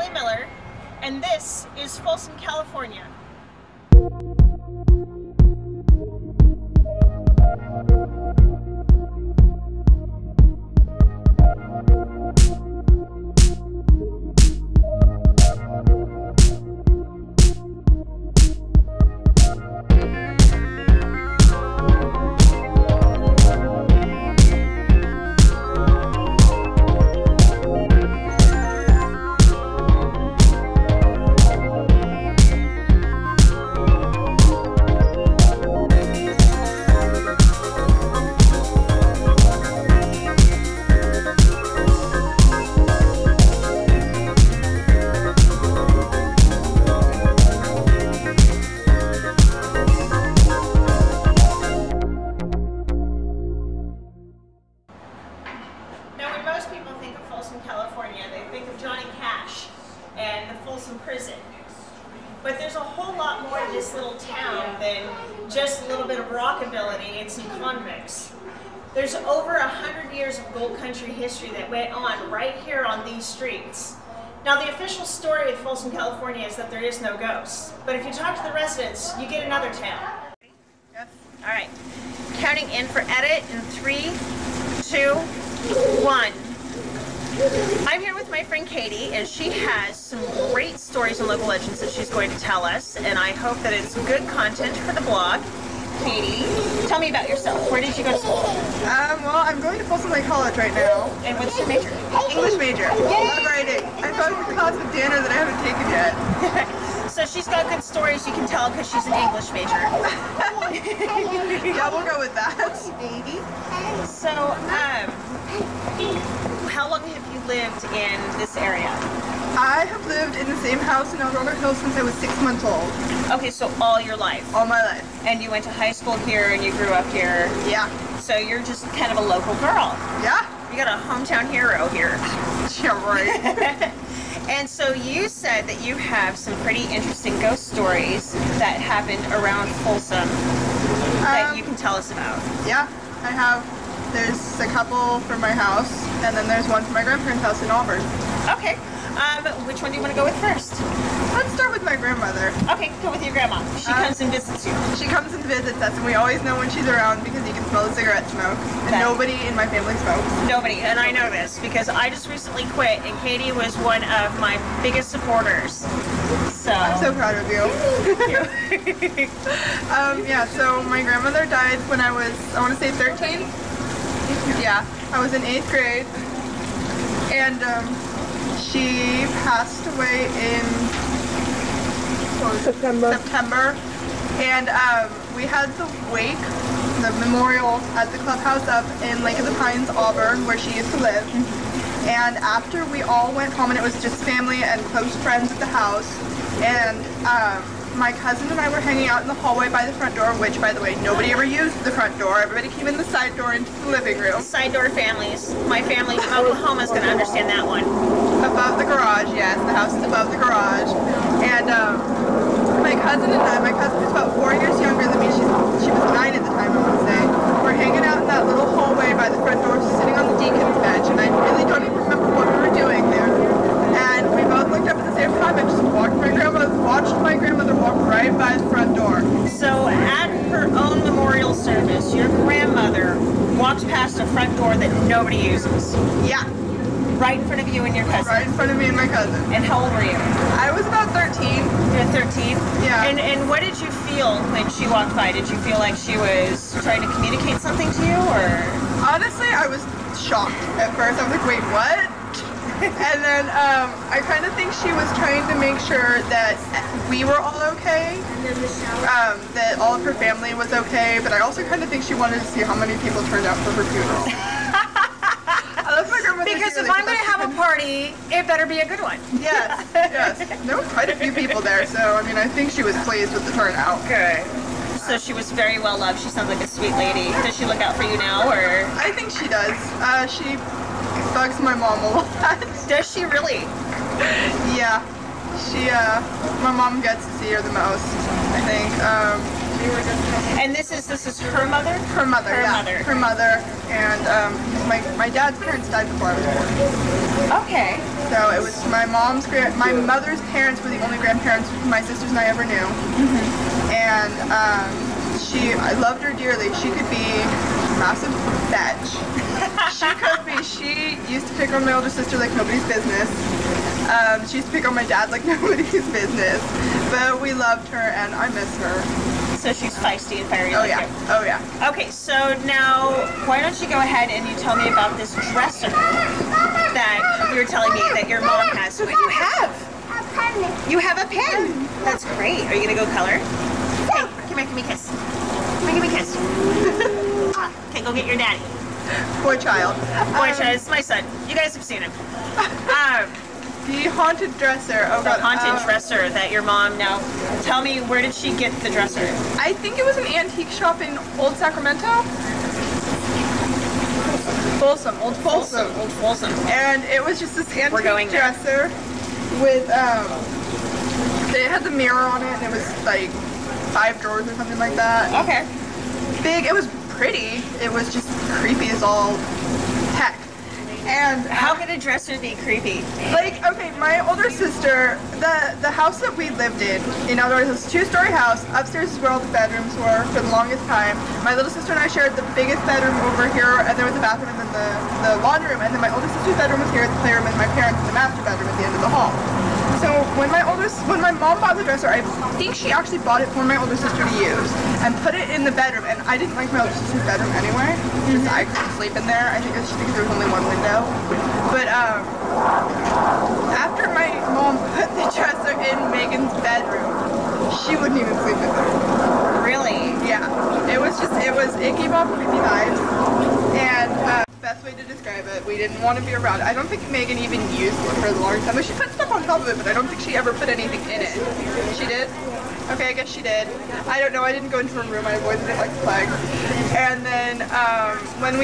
Kelly Miller, and this is Folsom, California. California, they think of Johnny Cash and the Folsom prison. But there's a whole lot more to this little town than just a little bit of rockabilly and some convicts. There's over 100 years of gold country history that went on right here on these streets. Now, the official story of Folsom, California is that there is no ghosts. But if you talk to the residents, you get another town. Yes. All right. Counting in for edit in 3, 2, 1. I'm here with my friend Katie, and she has some great stories and local legends that she's going to tell us, and I hope that it's good content for the blog. Katie, tell me about yourself. Where did you go to school? Well, I'm going to Folsom Lake College right now. And what's your major? English major. Love writing. I thought it was a class with Danner that I haven't taken yet. So she's got good stories, you can tell, because she's an English major. Yeah, we'll go with that. So, how long have you lived in this area? I have lived in the same house in El Dorado Hills since I was 6 months old. Okay, so all your life? All my life. And you went to high school here and you grew up here? Yeah. So you're just kind of a local girl? Yeah. You got a hometown hero here. Yeah, right. And so you said that you have some pretty interesting ghost stories that happened around Folsom that you can tell us about. Yeah, I have. There's a couple from my house, and then there's one from my grandparents' house in Auburn. Okay. Which one do you want to go with first? Let's start with my grandmother. Okay, go with your grandma. She comes and visits you. She comes and visits us, and we always know when she's around because you can smell the cigarette smoke. And nobody in my family smokes. Nobody, and I know this because I just recently quit, and Katie was one of my biggest supporters. So I'm so proud of you. Thank you. Yeah, so my grandmother died when I was, I want to say 13. Yeah, I was in 8th grade, and she passed away in September, and we had the wake, the memorial at the clubhouse up in Lake of the Pines, Auburn, where she used to live. And after we all went home, and it was just family and close friends at the house, and my cousin and I were hanging out in the hallway by the front door, which, by the way, nobody ever used the front door. Everybody came in the side door into the living room. Side door families. My family from Oklahoma is going to understand that one. Above the garage, yes. The house is above the garage. And my cousin and I, my cousin is about 4 years younger than me. She was 9 at the time, I want to say. We're hanging out in that little hallway by the front door, sitting on the deacon's bench, and I really don't even remember what we were doing there. And we both looked up at the same time and just watched my grandmother walk right by the front door. So at her own memorial service, your grandmother walked past a front door that nobody uses. Yeah. Right in front of you and your cousin. Right in front of me and my cousin. And how old were you? I was about 13. You were 13? Yeah. And what did you feel when she walked by? Did you feel like she was trying to communicate something to you, or? Honestly, I was shocked at first. I was like, wait, what? And then I kind of think she was trying to make sure that we were all okay, that all of her family was okay, but I also kind of think she wanted to see how many people turned out for her funeral. I love my grandmother. Because if I'm going to have a party, it better be a good one. Yes, yes. There were quite a few people there, so I mean, I think she was pleased with the turnout. Good. So she was very well loved. She sounds like a sweet lady. Does she look out for you now, or? I think she does. She bugs my mom a lot. Does she really? Yeah. My mom gets to see her the most, I think. And this is her mother? Her mother, Her yeah. mother. Her mother, and my dad's parents died before I was born. Okay. So it was my mother's parents were the only grandparents my sisters and I ever knew. And I loved her dearly. She could be a massive bitch. She used to pick on my older sister like nobody's business. She used to pick on my dad like nobody's business. But we loved her and I miss her. So she's feisty and fiery. Oh like yeah, you. oh yeah. Okay, so now why don't you go ahead and you tell me about this dresser that you were telling me that your mom has. So what do you have? A pen. You have a pen. That's great. Are you gonna go color? Hey, come here, give me a kiss. Come here, give me a kiss. Okay, go get your daddy. Poor child. Boy, it's my son. You guys have seen him. The haunted dresser. Oh The god. haunted dresser that your mom, now tell me, where did she get the dresser? I think it was an antique shop in Old Sacramento. Folsom, Old Folsom. Old Folsom. And it was just this We're going antique dresser with it had the mirror on it and it was like 5 drawers or something like that. Okay. Big, it was pretty. It was just creepy as all heck. And How could a dresser be creepy? like, okay, my older sister, the house that we lived in other words, it was a 2-story house. Upstairs is where all the bedrooms were for the longest time. My little sister and I shared the biggest bedroom over here, and there was a bathroom and then the laundry room, and then my older sister's bedroom was here at the playroom, and my parents' the master bedroom at the end of the hall. So when my mom bought the dresser, I think she actually bought it for my older sister to use and put it in the bedroom. And I didn't like my older sister's bedroom anyway, because I couldn't sleep in there. I think it's just because there was only one window. But after my mom put the dresser in Megan's bedroom, she wouldn't even sleep in there. Really? Yeah, it gave off creepy vibes, and best way to describe it, we didn't want to be around it. I don't think Megan even used it for the longest time. Like, she put stuff on top of it, but I don't think she ever put anything in it. She did? Okay, I guess she did. I don't know, I didn't go into her room, I avoided it like the plague. And then when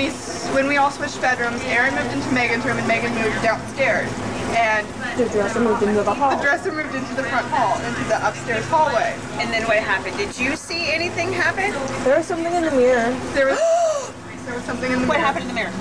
we all switched bedrooms, Erin moved into Megan's room and Megan moved downstairs. And the dresser moved into the hall. The dresser moved into the front hall, into the upstairs hallway. And then what happened? Did you see anything happen? There was something in the mirror. There was something in the What mirror. happened in the mirror?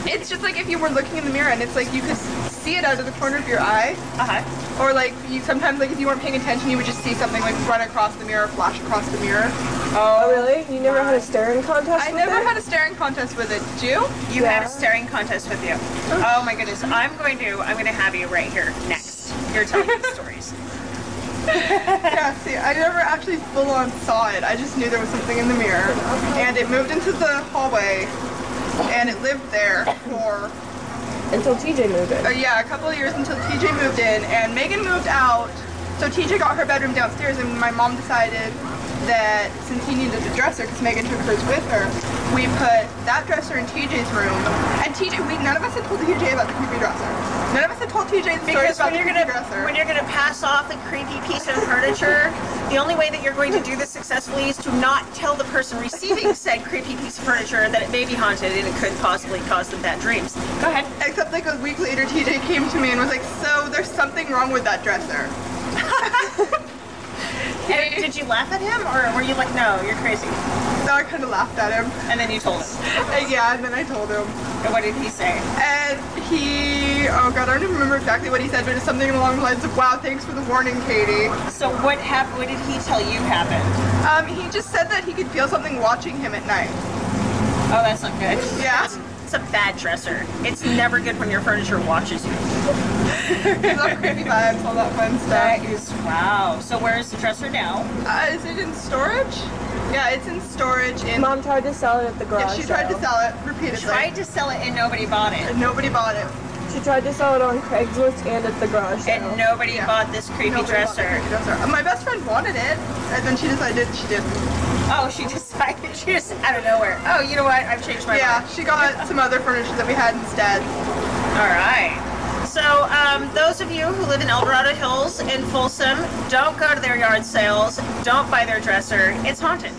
It's just like if you were looking in the mirror and it's like you could see it out of the corner of your eye. Uh-huh. Or like sometimes like if you weren't paying attention you would just see something like run across the mirror, flash across the mirror. Oh, really? You never had a staring contest I with never it? had a staring contest with it. Did you? You had a staring contest with you. Oh my goodness. I'm going to have you right here next. You're telling me stories. Yeah, see, I never actually full on saw it. I just knew there was something in the mirror. And it moved into the hallway and it lived there for Until TJ moved in. yeah, a couple of years until TJ moved in, and Megan moved out. So TJ got her bedroom downstairs, and my mom decided that since he needed a dresser, because Megan took hers with her, we put that dresser in TJ's room. And none of us had told TJ about the creepy dresser. None of us had told TJ the stories Because about the creepy dresser. when you're gonna pass off a creepy piece of furniture, the only way that you're going to do this successfully is to not tell the person receiving said creepy piece of furniture that it may be haunted and it could possibly cause them bad dreams. Go ahead. Except like a week later, TJ came to me and was like, so there's something wrong with that dresser. And did you laugh at him, or were you like, no, you're crazy? So I kind of laughed at him. And then you told him. Yeah, and then I told him. And what did he say? And oh god, I don't even remember exactly what he said, but it's something along the lines of, wow, thanks for the warning, Katie. So what happened? What did he tell you happened? He just said that he could feel something watching him at night. Oh, that's not good. Yeah. It's a bad dresser. It's never good when your furniture watches you. It's all creepy vibes, all that fun That stuff. is, wow. So where is the dresser now? Is it in storage? Yeah, it's in storage in... Mom tried to sell it at the garage Yeah, she tried to sell it repeatedly. Tried to sell it and nobody bought it. And nobody bought it. She tried to sell it on Craigslist and at the garage sale. And nobody Yeah. bought this creepy Nobody bought the dresser. creepy dresser. My best friend wanted it, and then she decided she didn't. Oh, she decided, she just out of nowhere. Oh, you know what? I've changed my Yeah, mind. she got some other furniture that we had instead. All right. So, those of you who live in El Dorado Hills in Folsom, don't go to their yard sales. Don't buy their dresser. It's haunted.